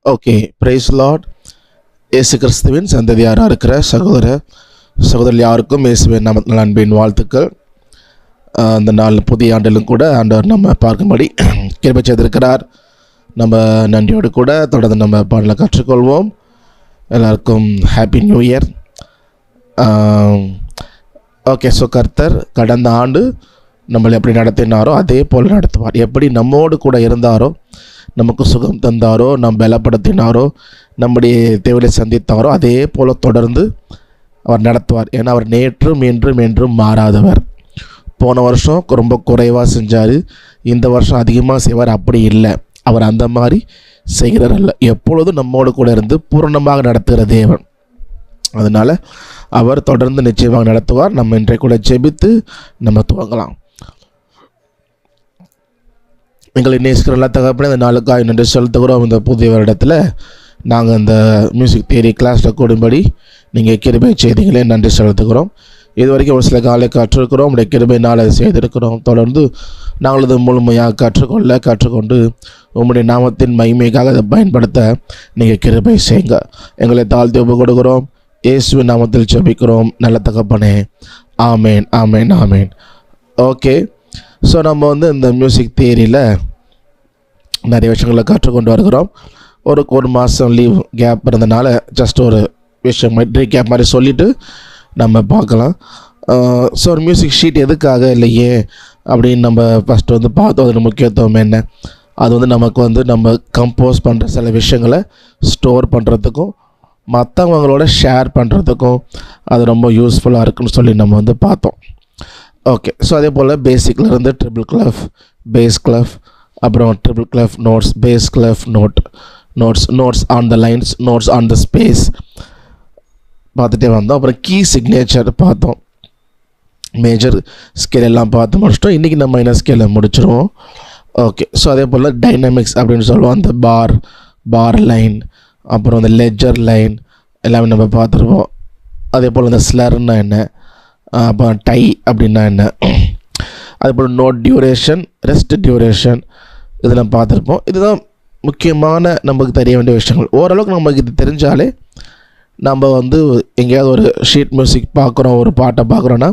Okay, price Lord. இயேசு கிறிஸ்துவின் சந்ததியாராக இருக்கிற சகோதரர் யாருக்கும் இயேசுவின் நாமத்தினால் அன்பின் வாழ்த்துக்கள். அந்த நாள் புதிய ஆண்டிலும் கூட ஆண்டவர் நம்ம பார்க்கும்படி கிருபை செய்திருக்கிறார். நம்ம நன்றியோடு கூட தொடர்ந்து நம்ம பாடலை கற்றுக்கொள்வோம். எல்லாருக்கும் happy new year. Okay, so கர்த்தர் கடந்த ஆண்டு நம்மளை எப்படி நடத்தினாரோ அதே போல் நடத்துவார். எப்படி நம்மோடு கூட இருந்தாரோ, நமக்கு சுகம் தந்தாரோ, நம் பலப்படுத்தினாரோ, நம்முடைய தேவையை சந்தித்தாரோ அதே போல் தொடர்ந்து அவர் நடத்துவார். ஏன்னா அவர் நேற்றும் என்றும் என்றும் மாறாதவர். போன வருஷம் ரொம்ப குறைவாக செஞ்சார், இந்த வருஷம் அதிகமாக செய்வார். அப்படி இல்லை, அவர் அந்த மாதிரி செய்கிறார் அல்ல. எப்பொழுதும் நம்மோடு கூட இருந்து பூரணமாக நடத்துகிற தேவன். அதனால் அவர் தொடர்ந்து நிச்சயமாக நடத்துவார். நம்ம இன்றைக்கு கூட ஜெபித்து நம்ம துவங்கலாம். எங்களை நேசிக்கிற எல்லா தகப்பனே இந்த நாளுக்காக நன்றி செலுத்துகிறோம். இந்த புதிய வருடத்தில் நாங்கள் இந்த மியூசிக் தியரி கிளாஸில் கூடும்படி நீங்கள் கிருபை செய்தீங்களே, நன்றி செலுத்துகிறோம். இது வரைக்கும் ஒரு சில காலை கற்றுக்கிறோம், உடைய கிருபையினால் அதை செய்திருக்கிறோம். தொடர்ந்து நாங்கள் இது முழுமையாக கற்றுக்கொண்டு உங்களுடைய நாமத்தின் மகிமைக்காக அதை பயன்படுத்த நீங்கள் கிருபை செய்யுங்க. எங்களை தாழ்த்தி ஒப்பு கொடுக்கிறோம். இயேசுவின் நாமத்தில் ஜெபிக்கிறோம் நல்ல தகப்பனே, ஆமேன் ஆமேன் ஆமேன். ஓகே, ஸோ நம்ம இந்த மியூசிக் தியரியில் நிறைய விஷயங்களை கற்றுக்கொண்டு வருகிறோம். ஒரு மாதம் லீவ் கேப் இருந்தனால ஜஸ்ட் ஒரு விஷயம் ரீகேப் மாதிரி சொல்லிவிட்டு நம்ம பார்க்கலாம். ஸோ ஒரு மியூசிக் ஷீட் எதுக்காக இல்லையே அப்படின்னு நம்ம ஃபஸ்ட்டு பார்த்தோம். அதோட முக்கியத்துவம் என்ன, அது நமக்கு நம்ம கம்போஸ் பண்ணுற சில விஷயங்களை ஸ்டோர் பண்ணுறதுக்கும் மற்றவங்களோட ஷேர் பண்ணுறதுக்கும் அது ரொம்ப யூஸ்ஃபுல்லாக இருக்குன்னு சொல்லி நம்ம பார்த்தோம். ஓகே, ஸோ அதே போல் பேசிக்லேருந்து ட்ரிபிள் கிளஃப், பேஸ் கிளஃப், அப்புறம் treble clef notes, bass clef notes on the lines, notes on the space பார்த்துட்டே வந்தோம். அப்புறம் கீ சிக்னேச்சர் பார்த்தோம். மேஜர் ஸ்கேல் எல்லாம் பார்த்து முடிச்சிட்டோம். இன்றைக்கி நம்ம மைனர் ஸ்கேலை முடிச்சிருவோம். ஓகே, ஸோ அதே போல் டைனமிக்ஸ் அப்படின்னு சொல்லுவோம். அந்த பார் லைன், அப்புறம் அந்த லெஜர் லைன் எல்லாமே நம்ம பார்த்துருவோம். அதே போல் இந்த ஸ்லர்னா என்ன, அப்புறம் டை அப்படின்னா என்ன, அதுபோல் நோட் டியூரேஷன், ரெஸ்ட் டியூரேஷன் இதெல்லாம் பார்த்துருப்போம். இதுதான் முக்கியமான நமக்கு தெரிய வேண்டிய விஷயங்கள். ஓரளவுக்கு நமக்கு இது தெரிஞ்சாலே நம்ம எங்கேயாவது ஒரு ஷீட் மியூசிக் பார்க்குறோம், ஒரு பாட்டை பார்க்குறோன்னா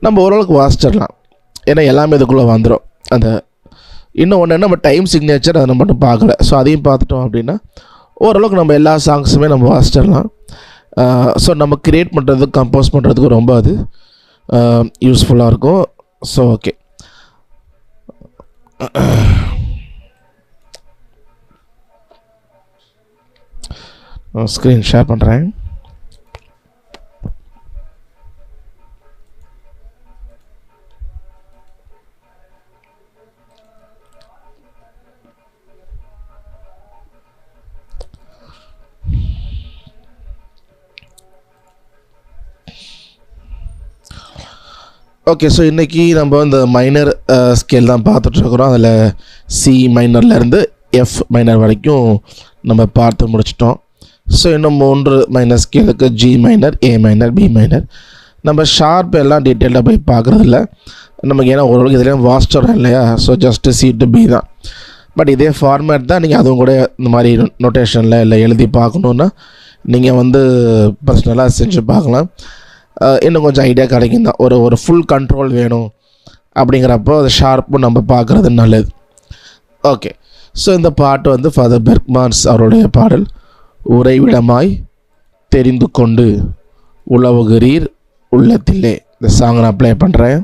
நம்ம ஓரளவுக்கு வாசிச்சிடலாம். ஏன்னா எல்லாமே இதுக்குள்ளே வந்துடும். அந்த இன்னும் ஒன்று என்ன, நம்ம டைம் சிக்னேச்சர் அதை நம்ம மட்டும் பார்க்கல. ஸோ அதையும் பார்த்துட்டோம் அப்படின்னா ஓரளவுக்கு நம்ம எல்லா சாங்ஸுமே நம்ம வாசிச்சிடலாம். ஸோ நம்ம க்ரியேட் பண்ணுறதுக்கு, கம்போஸ் பண்ணுறதுக்கு ரொம்ப அது யூஸ்ஃபுல்லாக இருக்கும். ஸோ ஓகே, ஸ்க்ரீன் ஷேர் பண்ணுறேன். ஓகே, ஸோ இன்றைக்கி நம்ம இந்த மைனர் ஸ்கேல் தான் பார்த்துட்ருக்குறோம். அதில் சி மைனர்லேருந்து எஃப் மைனர் வரைக்கும் நம்ம பார்த்து முடிச்சிட்டோம். ஸோ இன்னும் 3 மைனர் ஸ்கேலுக்கு G minor, A minor, B minor. நம்ம ஷார்ப் எல்லாம் டீட்டெயிலாக போய் பார்க்குறதில்ல நமக்கு, ஏன்னா ஓரளவுக்கு இதுலேயும் வாஸ்டரும் இல்லையா. So just C to B தான். பட் இதே ஃபார்மேட் தான். நீங்கள் அதுவும் கூட இந்த மாதிரி நோட்டேஷனில் இல்லை எழுதி பார்க்கணுன்னா நீங்கள் பர்சனலாக செஞ்சு பார்க்கலாம். இன்னும் கொஞ்சம் ஐடியா கிடைக்கும் தான். ஒரு ஃபுல் கண்ட்ரோல் வேணும் அப்படிங்கிறப்போ அது ஷார்ப்பும் நம்ம பார்க்குறது நல்லது. ஓகே, ஸோ இந்த பாட்டு ஃபாதர் பெர்க்மான்ஸ் அவருடைய பாடல், உறைவிடமாய் தெரிந்து கொண்டு உலவுகிறீர் உள்ளத்திலே. இந்த சாங் நான் ப்ளே பண்ணுறேன்.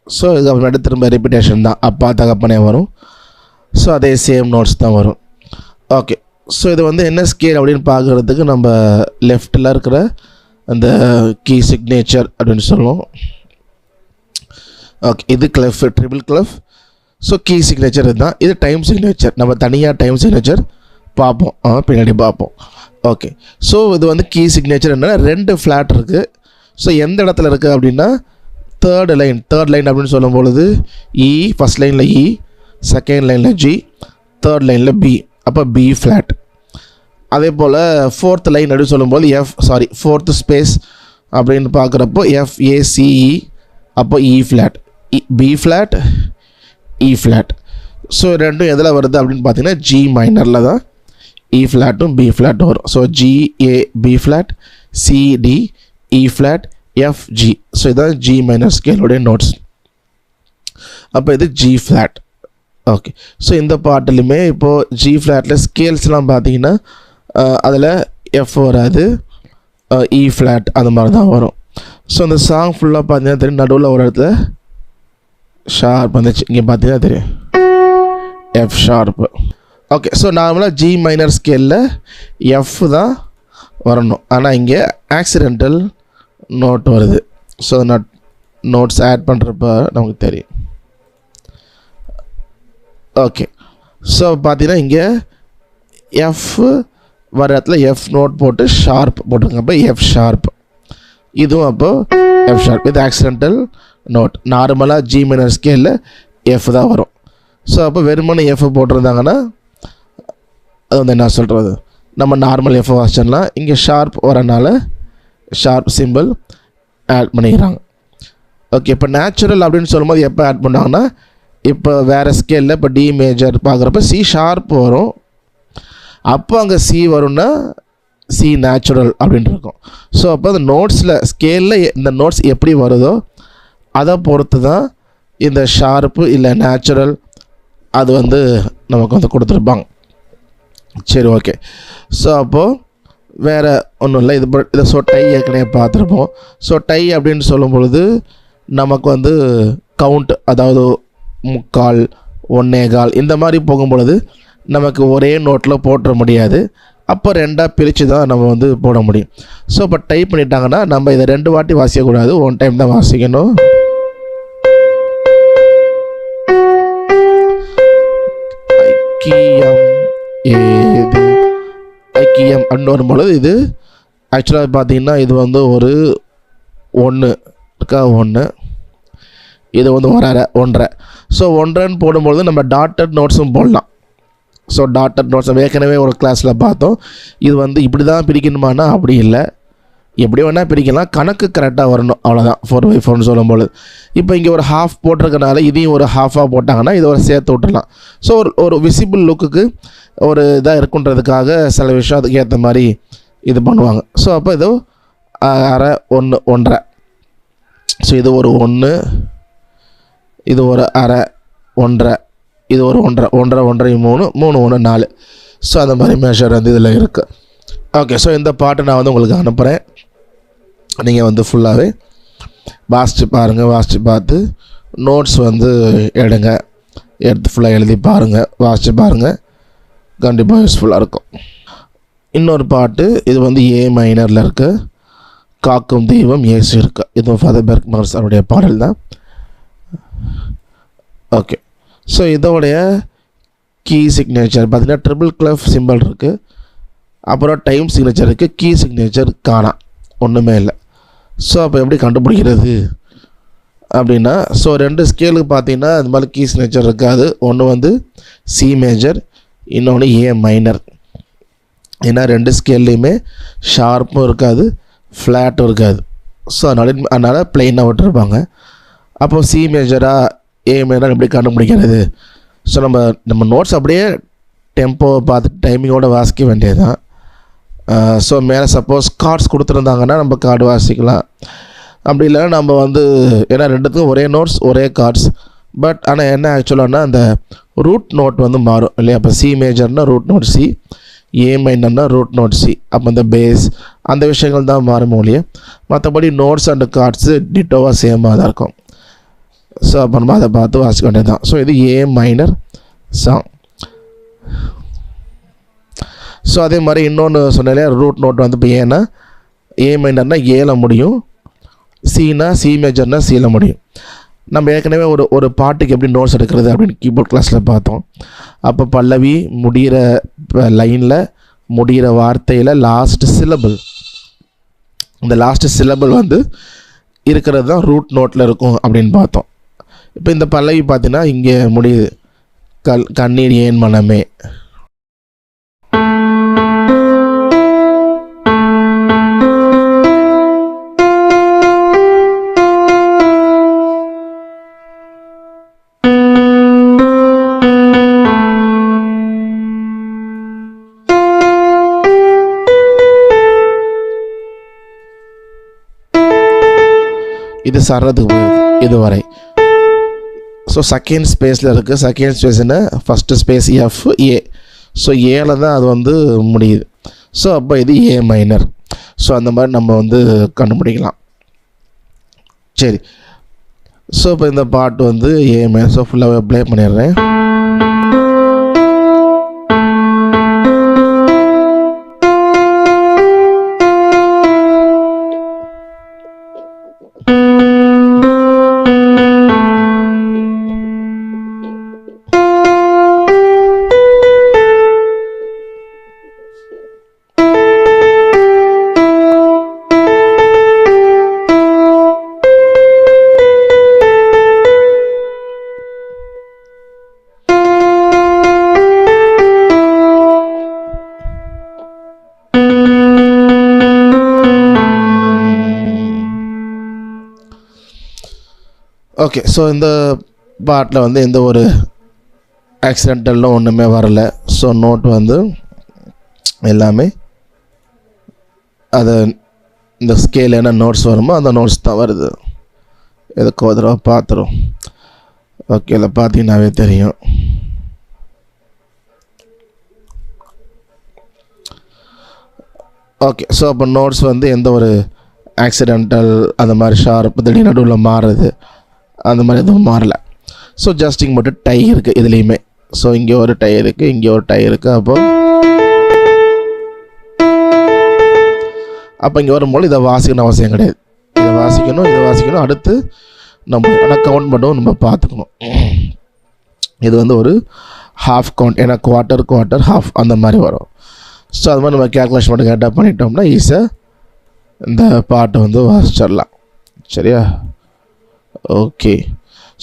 ஸோ இது அப்புறமேட்டு திரும்ப ரிப்பீட்டேஷன் தான், அப்பா தகப்பனே வரும். ஸோ அதே சேம் நோட்ஸ் தான் வரும். ஓகே, ஸோ இது வந்து என்ன ஸ்கேல் அப்படின்னு பார்க்குறதுக்கு நம்ம லெஃப்டில் இருக்கிற அந்த கீ சிக்னேச்சர் அப்படின்னு சொல்லுவோம். ஓகே, இது clef, treble clef. So key signature இதுதான். இது டைம் சிக்னேச்சர், நம்ம தனியாக டைம் சிக்னேச்சர் பார்ப்போம், பின்னாடி பார்ப்போம். ஓகே, ஸோ இது வந்து கீ சிக்னேச்சர் என்னென்னா 2 ஃப்ளாட் இருக்குது. ஸோ எந்த இடத்துல இருக்குது அப்படின்னா தேர்ட் லைன் அப்படின்னு சொல்லும் பொழுது இ, ஃபஸ்ட் லைனில் இ, செகண்ட் லைனில் ஜி, தேர்ட் லைனில் பி, அப்போ பி ஃப்ளாட். அதே போல் ஃபோர்த் லைன் அப்படின்னு சொல்லும்போது ஃபோர்த் ஸ்பேஸ் அப்படின்னு பார்க்குறப்போ FACE, அப்போ E flat, B flat, E flat. So ரெண்டும் எதில் வருது அப்படின்னு பார்த்தீங்கன்னா ஜி மைனரில் தான் இ ஃப்ளாட்டும் பி ஃப்ளாட்டும் வரும். So GA B flat, CD E flat, FG. So இதுதான் ஜி மைனர் ஸ்கேலோடைய நோட்ஸ். அப்போ இது ஜி ஃப்ளாட். ஓகே, ஸோ இந்த பாட்டிலுமே இப்போது ஜி ஃப்ளாட்டில் ஸ்கேல்ஸ்லாம் பார்த்தீங்கன்னா அதில் எஃப் வராது, இ ஃப்ளாட் அந்த மாதிரி தான் வரும். ஸோ அந்த சாங் ஃபுல்லாக பார்த்தீங்கன்னா தெரியும், நடுவில் ஒரு இடத்துல ஷார்ப் வந்துச்சு, இங்கே பார்த்தீங்கன்னா தெரியும் எஃப் ஷார்ப்பு. ஓகே, ஸோ நார்மலாக ஜி மைனர் ஸ்கேலில் எஃப் தான் வரணும், ஆனால் இங்கே ஆக்சிடென்டல் நோட் வருது. ஸோ நோட்ஸ் ஆட் பண்ணுறப்ப நமக்கு தெரியும். ஓகே, ஸோ பார்த்தீங்கன்னா இங்கே எஃப் வர இடத்துல எஃப் நோட் போட்டு ஷார்ப் போட்டிருங்க, அப்போ எஃப் ஷார்ப். இதுவும் அப்போது எஃப் ஷார்ப். இது ஆக்சிடென்டல் நோட். நார்மலாக ஜி மைனர் ஸ்கேலில் எஃப் தான் வரும். ஸோ அப்போ வெறுமனே எஃப் போட்டிருந்தாங்கன்னா அது வந்து என்ன சொல்கிறது, நம்ம நார்மல் எஃப் வாசிச்சிடலாம். இங்கே ஷார்ப் வரனால ஷார்ப் சிம்பிள் ஆட் பண்ணிக்கிறாங்க. ஓகே, இப்போ நேச்சுரல் அப்படின்னு சொல்லும்போது எப்போ ஆட் பண்ணாங்கன்னா, இப்போ வேறு ஸ்கேலில் இப்போ டி மேஜர் பார்க்குறப்ப சி ஷார்ப் வரும், அப்போ அங்கே சி வரும்னா சி நேச்சுரல் அப்படின்ட்டு இருக்கும். ஸோ அப்போ அந்த நோட்ஸில் ஸ்கேலில் இந்த நோட்ஸ் எப்படி வருதோ அதை பொறுத்து தான் இந்த ஷார்ப்பு இல்லை நேச்சுரல் அது வந்து நமக்கு வந்து கொடுத்துருப்பாங்க. சரி, ஓகே. ஸோ அப்போது வேறு ஒன்றும் இல்லை, இதை ஸோ டை ஏற்கனவே பார்த்துருப்போம். ஸோ டை அப்படின்னு சொல்லும் பொழுது நமக்கு வந்து கவுண்ட், அதாவது 3/4, 1/4 இந்த மாதிரி போகும்பொழுது நமக்கு ஒரே நோட்டில் போட்டுற முடியாது. அப்போ 2ஆக பிரித்து தான் நம்ம வந்து போட முடியும். ஸோ இப்போ டைப் பண்ணிட்டாங்கன்னா நம்ம இதை 2 வாட்டி வாசிக்கக்கூடாது, 1 டைம் தான் வாசிக்கணும். ஐக்கியம் அப்படின்னு வரும்பொழுது இது ஆக்சுவலாக பார்த்தீங்கன்னா இது வந்து ஒரு 1 இருக்கா, 1, இது வந்து 1/2. ஸோ 1/2 போடும்பொழுது நம்ம டாட்டட் நோட்ஸும் போடலாம். ஸோ டாட்டட் நோட்ஸ் ஏற்கனவே ஒரு கிளாஸில் பார்த்தோம். இது வந்து இப்படி தான் பிரிக்கணுமானா அப்படி இல்லை, எப்படி வேணால் பிரிக்கலாம், கணக்கு கரெக்டாக வரணும், அவ்வளோதான். 4/4 சொல்லும்போது இப்போ இங்கே ஒரு ஹாஃப் போட்டிருக்கனால இதையும் ஒரு ஹாஃபாக போட்டாங்கன்னா இதை ஒரு சேர்த்து விட்டுடலாம். ஸோ ஒரு விசிபிள் லுக்குக்கு ஒரு இதாக இருக்குன்றதுக்காக சில விஷயம் அதுக்கு ஏற்ற மாதிரி இது பண்ணுவாங்க. ஸோ அப்போ இது 1/2, 1, 1/2. ஸோ இது ஒரு 1, இது ஒரு 1/2, 1/2, இது ஒரு 1/2, 1/2, 1/2, 3, 3, 1, 4. ஸோ அந்த மாதிரி மெஷர் வந்து இதில் இருக்குது. ஓகே, ஸோ இந்த பாட்டை நான் வந்து உங்களுக்கு அனுப்புகிறேன். நீங்கள் வந்து ஃபுல்லாகவே வாசித்து பாருங்கள். வாசித்து பார்த்து நோட்ஸ் வந்து எடுத்து ஃபுல்லாக எழுதி பாருங்கள், வாசித்து பாருங்கள், கண்டிப்பாக யூஸ்ஃபுல்லாக இருக்கும். இன்னொரு பாட்டு, இது வந்து ஏ மைனரில் இருக்குது, காக்கும் தெய்வம் இயேசு இருக்கு. இதுவும் ஃபாதர் பெர்க்மன்ஸ் அவருடைய பாடல் தான். ஓகே, ஸோ இதோடைய கீ சிக்னேச்சர் பார்த்தீங்கன்னா ட்ரிபிள் கிளஃப் சிம்பிள் இருக்குது, அப்புறம் டைம் சிக்னேச்சர் இருக்குது, கீ சிக்னேச்சர் காணா, ஒன்றுமே இல்லை. ஸோ அப்போ எப்படி கண்டுபிடிக்கிறது அப்படின்னா, ஸோ 2 ஸ்கேலுக்கு பார்த்தீங்கன்னா இந்த மாதிரி கீ சிக்னேச்சர் இருக்காது. ஒன்று வந்து சி மேஜர், இன்னொன்று ஏ மைனர். ஏன்னா 2 ஸ்கேல்லையுமே ஷார்ப்பும் இருக்காது, ஃப்ளாட்டும் இருக்காது. ஸோ அதனால் பிளெயினாக விட்டுருப்பாங்க. அப்போ சி மேஜராக ஏ மைனர் எப்படி கண்டுபிடிக்கிறது? ஸோ நம்ம நோட்ஸ் அப்படியே டெம்போவை பார்த்துட்டு டைமிங்கோடு வாசிக்க வேண்டியது தான். ஸோ மேலே சப்போஸ் கார்ட்ஸ் கொடுத்துருந்தாங்கன்னா நம்ம கார்டு வாசிக்கலாம். அப்படி இல்லைன்னா நம்ம வந்து, ஏன்னா 2த்துக்கும் ஒரே நோட்ஸ் ஒரே கார்ட்ஸ், பட் ஆனால் என்ன ஆக்சுவலானா அந்த ரூட் நோட் வந்து மாறும் இல்லையா? அப்போ சி மேஜர்னால் ரூட் நோட் சி, ஏ மைனர்னால் ரூட் நோட் சி. அப்போ இந்த பேஸ் அந்த விஷயங்கள் தான் மாறும் ஒழிய மற்றபடி நோட்ஸ் அண்ட் கார்ட்ஸு டிட்டோவாக சேமாக தான் இருக்கும். ஸோ அப்புறமா அதை பார்த்து வாசிக்க வேண்டியது தான். ஸோ இது ஏ மைனர் சாங். ஸோ அதே மாதிரி இன்னொன்று சொன்னாலே ரூட் நோட் வந்து இப்போ ஏன்னா ஏ மைனர்னால் ஏல முடியும், சினா சி மேஜர்னா சியில் முடியும். நம்ம ஏற்கனவே ஒரு பாட்டுக்கு எப்படி நோட்ஸ் எடுக்கிறது அப்படின்னு கீபோர்ட் கிளாஸில் பார்த்தோம். அப்போ பல்லவி முடிகிற லைனில் முடிகிற வார்த்தையில் லாஸ்ட் சிலபிள், இந்த லாஸ்ட் சிலபிள் வந்து இருக்கிறது தான் ரூட் நோட்டில் இருக்கும் அப்படின்னு பார்த்தோம். இப்போ இந்த பல்லவி பார்த்தீங்கன்னா இங்கே முடியுது, கண்ணீர் ஏன் மனமே. இது சர்றதுக்கு போயிடுது இதுவரை. ஸோ செகண்ட் ஸ்பேஸில் இருக்குது. செகண்ட் ஸ்பேஸ்னா first space F A. So ஏல தான் அது வந்து முடியுது. ஸோ அப்போ இது ஏ மைனர். ஸோ அந்த மாதிரி நம்ம வந்து கண்டுபிடிக்கலாம். சரி, ஸோ இப்போ இந்த பாட்டு வந்து ஏ மைனர். ஸோ ஃபுல்லாகவே ப்ளே பண்ணிடுறேன். ஓகே, ஸோ இந்த பாட்டில் வந்து எந்த ஒரு ஆக்சிடென்டலும் ஒன்றுமே வரல. ஸோ நோட் வந்து எல்லாமே அதை இந்த ஸ்கேல் என்ன நோட்ஸ் வருமோ அந்த நோட்ஸ் தான் வருது. எதுக்கு ஒரு தடவை பார்த்துரும். ஓகே, இதில் பார்த்தீங்கன்னாவே தெரியும். ஓகே, ஸோ அப்போ நோட்ஸ் வந்து எந்த ஒரு ஆக்சிடென்டல் அந்த மாதிரி ஷார்ப் திடீர்னு நடுவில் மாறுது அந்த மாதிரி எதுவும் மாறலை. ஸோ ஜஸ்டிங் மட்டும் டை இருக்குது இதுலேயுமே. ஸோ இங்கே ஒரு டை இருக்குது, இங்கே ஒரு டை இருக்குது. அப்போ இங்கே வரும்போது இதை வாசிக்கணும் அவசியம் கிடையாது. இதை வாசிக்கணும் அடுத்து நம்ம ஆனால் கவுண்ட் மட்டும் நம்ம பார்த்துக்கணும். இது வந்து ஒரு ஹாஃப் கவுண்ட், ஏன்னா குவார்ட்டர் ஹாஃப் அந்த மாதிரி வரும். ஸோ அது மாதிரி நம்ம கேல்குலேஷன் மட்டும் கரெக்டாக பண்ணிட்டோம்னா ஈஸியாக இந்த பாட்டை வந்து வாசிச்சிடலாம். சரியா? ஓகே,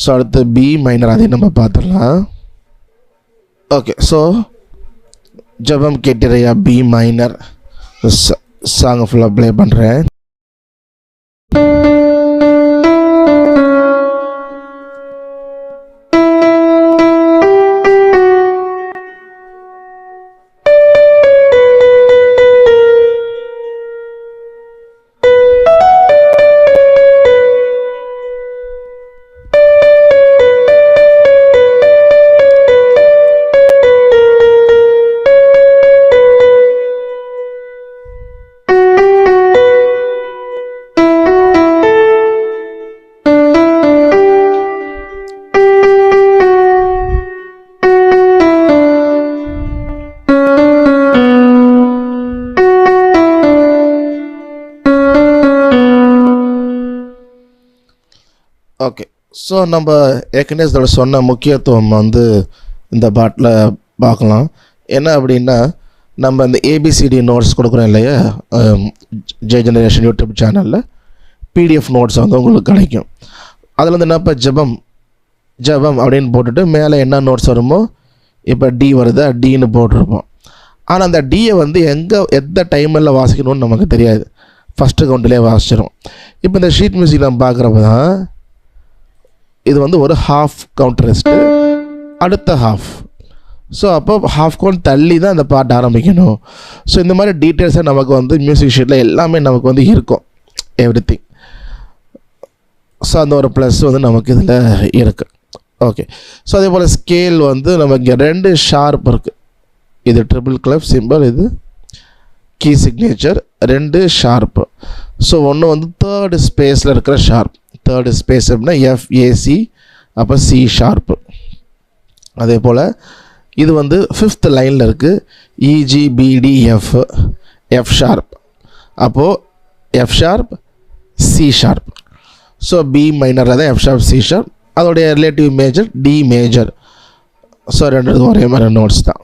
ஸோ அடுத்து பி மைனர் அதையும் நம்ம பார்த்துடலாம். ஓகே, ஸோ ஜபம் கேட்டிரையா பி மைனர் சாங்கை ஃபுல்லாக ப்ளே பண்ணுறேன். ஓகே, ஸோ நம்ம ஏற்கனவே இதோட சொன்ன முக்கியத்துவம் வந்து இந்த பாட்டில் பார்க்கலாம். என்ன அப்படின்னா, நம்ம இந்த ஏபிசிடி நோட்ஸ் கொடுக்குறோம் இல்லையா, ஜே ஜெனரேஷன் யூடியூப் சேனலில் பிடிஎஃப் நோட்ஸ் வந்து உங்களுக்கு கிடைக்கும். அதில் வந்து என்னப்போ ஜபம் அப்படின்னு போட்டுட்டு மேலே என்ன நோட்ஸ் வருமோ, இப்போ டி வருதா, டின்னு போட்டிருப்போம். ஆனால் அந்த டியை வந்து எந்த டைமில் வாசிக்கணும்னு நமக்கு தெரியாது. ஃபஸ்ட்டு கவுண்ட்லேயே வாசிச்சிடும். இப்போ இந்த ஷீட் மியூசிக் நம்ம பார்க்குறப்ப தான் இது வந்து ஒரு ஹாஃப் கவுண்ட் ரெஸ்ட்டு, அடுத்த ஹாஃப். ஸோ அப்போ ஹாஃப் கவுண்ட் தள்ளி தான் அந்த பாட்டு ஆரம்பிக்கணும். ஸோ இந்த மாதிரி டீட்டெயில்ஸாக நமக்கு வந்து மியூசிக் ஷீட்டில் எல்லாமே நமக்கு வந்து இருக்கும், எவ்ரி திங். ஸோ அந்த ஒரு ப்ளஸ் வந்து நமக்கு இதில் இருக்குது. ஓகே, ஸோ அதே போல் ஸ்கேல் வந்து நமக்கு 2 ஷார்ப் இருக்குது. இது ட்ரிபிள் கிளப் சிம்பிள், இது கீ சிக்னேச்சர், 2 ஷார்ப்பு. ஸோ ஒன்று வந்து தேர்டு ஸ்பேஸில் இருக்கிற ஷார்ப். தேர்டு ஸ்பேஸ் அப்படின்னா எஃப்ஏசி அப்போ சி ஷார்ப்பு. அதே போல் இது வந்து 5th லைனில் இருக்குது, இஜிபிடிஎஃப், எஃப் ஷார்ப். அப்போது F sharp, C sharp. So B மைனரில் தான் எஃப் ஷார்ப், சி ஷார்ப். அதோடைய relative major D major. So ரெண்டு ஒரே மாதிரி நோட்ஸ் தான்.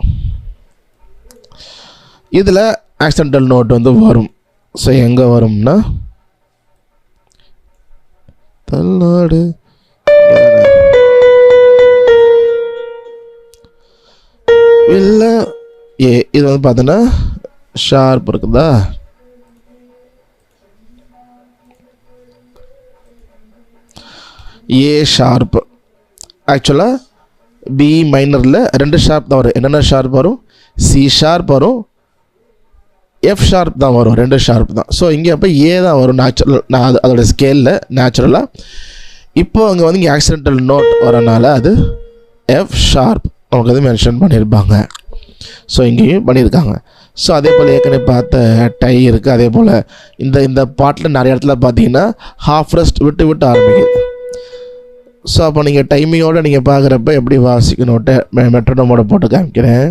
இதில் ஆக்சிடென்டல் நோட் வந்து வரும். ஸோ எங்கே வரும்னா தமிழ்நாடு இல்லை ஏ. இது வந்து பார்த்தோன்னா ஷார்ப் இருக்குதா, ஏ ஷார்ப். ஆக்சுவலாக பி மைனரில் 2 ஷார்ப் தான் வரும். என்னென்ன ஷார்ப் வரும்? சி ஷார்ப் வரும், எஃப் ஷார்ப் தான் வரும், 2 ஷார்ப் தான். ஸோ இங்கே அப்போ ஏ தான் வரும் நேச்சுரல், நான் அதோட ஸ்கேலில் நேச்சுரலாக. இப்போது அங்கே வந்து இங்கே ஆக்சிடென்டல் நோட் வரனால அது எஃப் ஷார்ப் நமக்கு வந்து மென்ஷன் பண்ணியிருப்பாங்க. ஸோ இங்கேயும் பண்ணியிருக்காங்க. ஸோ அதே போல் ஏற்கனவே பார்த்த டை இருக்குது. அதே போல் இந்த பாட்டில் நிறைய இடத்துல பார்த்தீங்கன்னா ஹாஃப் ரெஸ்ட் விட்டு ஆரம்பிக்குது. ஸோ அப்போ நீங்கள் டைமிங்கோடு நீங்கள் பார்க்குறப்ப எப்படி வாசிக்கணுன்ட்டு மெட்ரோனோமோட போட்டு காமிக்கிறேன்.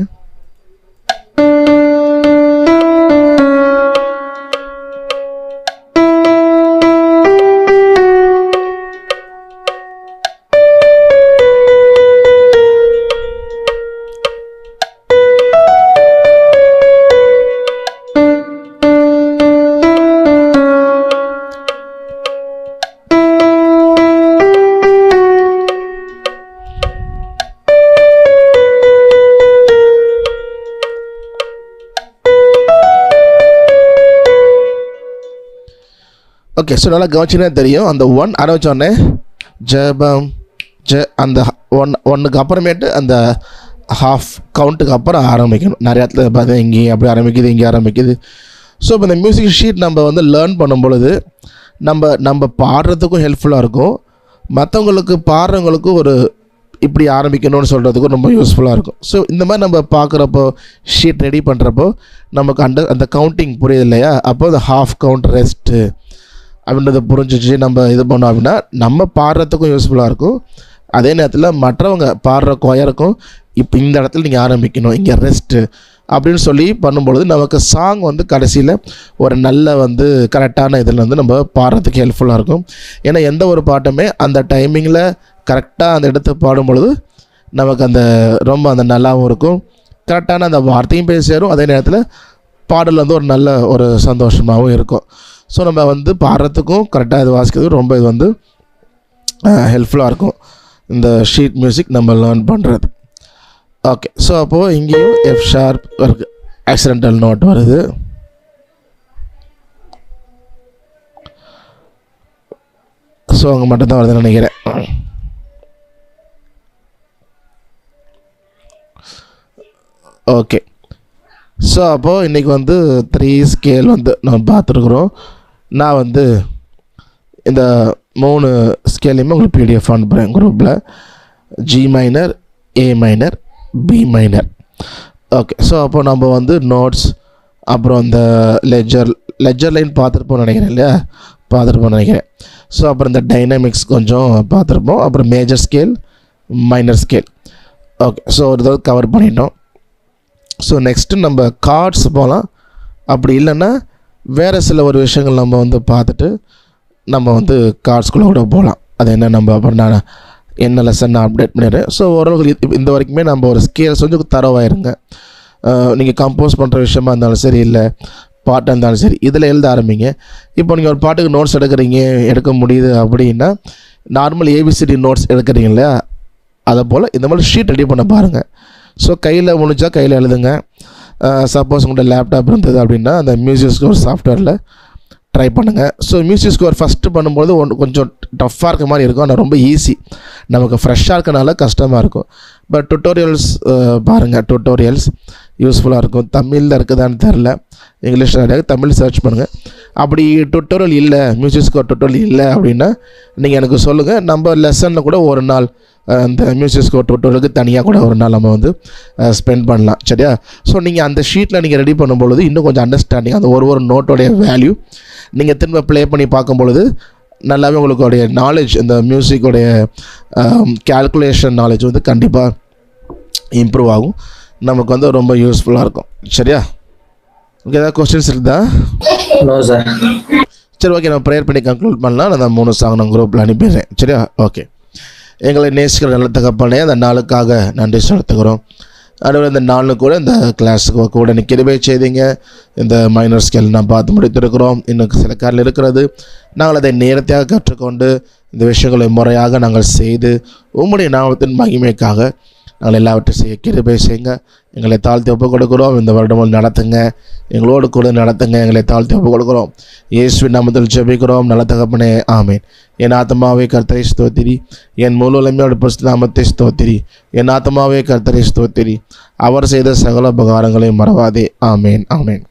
ஓகே. ஸோ நல்லா கவனிச்சினா தெரியும், அந்த 1 ஆரம்பித்தோடனே ஜபம் அந்த ஒன்றுக்கு அப்புறமேட்டு அந்த ஹாஃப் கவுண்ட்டுக்கு அப்புறம் ஆரம்பிக்கணும். நிறைய இடத்துல பார்த்தா இங்கேயும் அப்படி ஆரம்பிக்குது, இங்கே ஆரம்பிக்குது. ஸோ இப்போ இந்த மியூசிக் ஷீட் நம்ம வந்து லேர்ன் பண்ணும் பொழுது நம்ம பாடுறதுக்கும் ஹெல்ப்ஃபுல்லாக இருக்கும், மற்றவங்களுக்கு பாடுறவங்களுக்கும் ஒரு இப்படி ஆரம்பிக்கணும்னு சொல்கிறதுக்கும் ரொம்ப யூஸ்ஃபுல்லாக இருக்கும். ஸோ இந்த மாதிரி நம்ம பார்க்குறப்போ ஷீட் ரெடி பண்ணுறப்போ நமக்கு அந்த கவுண்டிங் புரியுது இல்லையா? அப்போ அந்த ஹாஃப் கவுண்ட் ரெஸ்ட்டு அப்படின்றத புரிஞ்சிச்சு நம்ம இது பண்ணோம் அப்படின்னா நம்ம பாடுறதுக்கும் யூஸ்ஃபுல்லாக இருக்கும். அதே நேரத்தில் மற்றவங்க பாடுற கொயருக்கும் இப்போ இந்த இடத்துல நீங்கள் ஆரம்பிக்கணும், இங்கே ரெஸ்ட்டு அப்படின்னு சொல்லி பண்ணும்பொழுது நமக்கு சாங் வந்து கடைசியில் ஒரு நல்ல வந்து கரெக்டான இதில் வந்து நம்ம பாடுறதுக்கு ஹெல்ப்ஃபுல்லாக இருக்கும். ஏன்னா எந்த ஒரு பாட்டுமே அந்த டைமிங்கில் கரெக்டாக அந்த இடத்த பாடும்பொழுது நமக்கு அந்த ரொம்ப அந்த நல்லாவும் இருக்கும், கரெக்டான அந்த வார்த்தையும் போய் சேரும், அதே நேரத்தில் பாடல் வந்து ஒரு நல்ல ஒரு சந்தோஷமாகவும் இருக்கும். ஸோ நம்ம வந்து பாடுறதுக்கும் கரெக்டாக இது வாசிக்கிறதுக்கும் ரொம்ப இது வந்து ஹெல்ப்ஃபுல்லாக இருக்கும் இந்த ஷீட் மியூசிக் நம்ம லேர்ன் பண்ணுறது. ஓகே. ஸோ அப்போது இங்கேயும் எஃப் ஷார்ப் இருக்குது, ஆக்சிடென்டல் நோட் வருது. ஸோ அங்கே மட்டும்தான் வருதுன்னு நினைக்கிறேன். ஓகே. ஸோ அப்போது இன்றைக்கி வந்து 3 ஸ்கேல் வந்து நம்ம பார்த்துருக்குறோம். நான் வந்து இந்த 3 ஸ்கேலையுமே உங்களுக்கு பிடிஎஃப் அனுப்புகிறேன் குரூப்பில். G minor, A minor, B minor. Okay. So அப்போ நம்ம வந்து நோட்ஸ், அப்புறம் இந்த லெஜர் லைன் பார்த்துருப்போம்னு நினைக்கிறேன் இல்லையா? பார்த்துருப்போம்னு நினைக்கிறேன். ஸோ அப்புறம் இந்த டைனமிக்ஸ் கொஞ்சம் பார்த்துருப்போம், அப்புறம் major scale, minor scale. Okay. So ஒரு தடவை கவர் பண்ணிட்டோம். ஸோ நெக்ஸ்ட்டு நம்ம கார்ட்ஸ் போகலாம். அப்படி இல்லைன்னா வேறு சில ஒரு விஷயங்கள் நம்ம வந்து பார்த்துட்டு நம்ம வந்து கார்ட்ஸ்குள்ளே கூட போகலாம். அது என்ன நம்ம அப்புறம் நான் என்ன லெசன் நான் அப்டேட் பண்ணிடுறேன். ஸோ ஓரளவுக்கு இந்த வரைக்குமே நம்ம ஒரு ஸ்கேல்ஸ் வந்து தரவாயிருங்க. நீங்கள் கம்போஸ் பண்ணுற விஷயமா இருந்தாலும் சரி, இல்லை பாட்டாக இருந்தாலும் சரி, இதில் எழுத ஆரம்பிங்க. இப்போ நீங்கள் ஒரு பாட்டுக்கு நோட்ஸ் எடுக்க முடியுது அப்படின்னா நார்மல் ஏபிசிடி நோட்ஸ் எடுக்கிறீங்க இல்லையா? அதை போல் இந்த மாதிரி ஷீட் ரெடி பண்ண பாருங்கள். ஸோ கையில் முடிஞ்சால் கையில் எழுதுங்க. சப்போஸ் உங்கள்கிட்ட லேப்டாப் இருந்தது அப்படின்னா அந்த மியூசிக் ஸ்கோர் சாஃப்ட்வேரில் ட்ரை பண்ணுங்கள். ஸோ மியூசிக் ஸ்கோர் ஃபஸ்ட்டு பண்ணும்போது கொஞ்சம் டஃப்பாக இருக்க மாதிரி இருக்கும், ஆனால் ரொம்ப ஈஸி, நமக்கு ஃப்ரெஷ்ஷாக இருக்கனால கஷ்டமாக இருக்கும். பட் டுட்டோரியல்ஸ் பாருங்கள், டுட்டோரியல்ஸ் யூஸ்ஃபுல்லாக இருக்கும். தமிழில் இருக்குதான்னு தெரில, இங்கிலீஷில் நிறைய தமிழ் சர்ச் பண்ணுங்கள். அப்படி டுட்டோரியல் இல்லை, மியூசிக் ஸ்கோர் டுட்டோரியல் இல்லை அப்படின்னா நீங்கள் எனக்கு சொல்லுங்கள். நம்ம லெசனில் கூட ஒரு நாள் அந்த மியூசிக் ஸ்கோர் டுட்டோரியலுக்கு தனியாக கூட ஒரு நாள் நம்ம வந்து ஸ்பெண்ட் பண்ணலாம், சரியா? ஸோ நீங்கள் அந்த ஷீட்டில் நீங்கள் ரெடி பண்ணும்பொழுது இன்னும் கொஞ்சம் அண்டர்ஸ்டாண்டிங், அந்த ஒரு நோட்டோடைய வேல்யூ நீங்கள் திரும்ப ப்ளே பண்ணி பார்க்கும்பொழுது நல்லாவே உங்களுடைய நாலேஜ், இந்த மியூசிக்கோடைய கேல்குலேஷன் நாலேஜ் வந்து கண்டிப்பாக இம்ப்ரூவ் ஆகும். நமக்கு வந்து ரொம்ப யூஸ்ஃபுல்லாக இருக்கும். சரியா? ஓகே, ஏதாவது கொஸ்டின்ஸ் இருக்குதா? No sir. சரி, ஓகே, நம்ம ப்ரேயர் பண்ணி கன்க்ளூட் பண்ணலாம். நான் 3 சாங் நான் குரூப்பில் அனுப்பிடுறேன். சரியா? ஓகே. எங்களை நேசிக்கிற நல்ல தகப்பனே, அந்த நாளுக்காக நன்றி செலுத்துகிறோம். அதுவே இந்த நாளில் கூட இந்த கிளாஸுக்கு கூட கிருபை செய்தீங்க. இந்த மைனர் ஸ்கேல் நான் பார்த்து முடித்திருக்கிறோம். இன்னும் சில காரில் இருக்கிறது. நாங்கள் அதை நேரத்தையாக கற்றுக்கொண்டு இந்த விஷயங்களை முறையாக நாங்கள் செய்து உம்முடைய நாமத்தின் மகிமைக்காக நாங்கள் எல்லாவற்றையும் செய்ய கிருபை செய்யுங்க. எங்களை தாழ்த்தி ஒப்புக் கொடுக்குறோம். இந்த வருடமும் நடத்துங்க, எங்களோடு கூட நடத்துங்க. எங்களை தாழ்த்தி ஒப்புக் கொடுக்குறோம். இயேசுவின் நாமத்தில் ஜெபிக்கிறோம் நல்ல தகப்பனே, ஆமேன். என் ஆத்மாவே கர்த்தரை ஸ்தோத்திரி, என் முழு உலகமே பரிசுத்த நாமத்தை ஸ்தோத்திரி. என் ஆத்மாவே கர்த்தரை ஸ்தோத்திரி, அவர் செய்த சகல உபகாரங்களையும் மறவாதே. ஆமேன், ஆமேன்.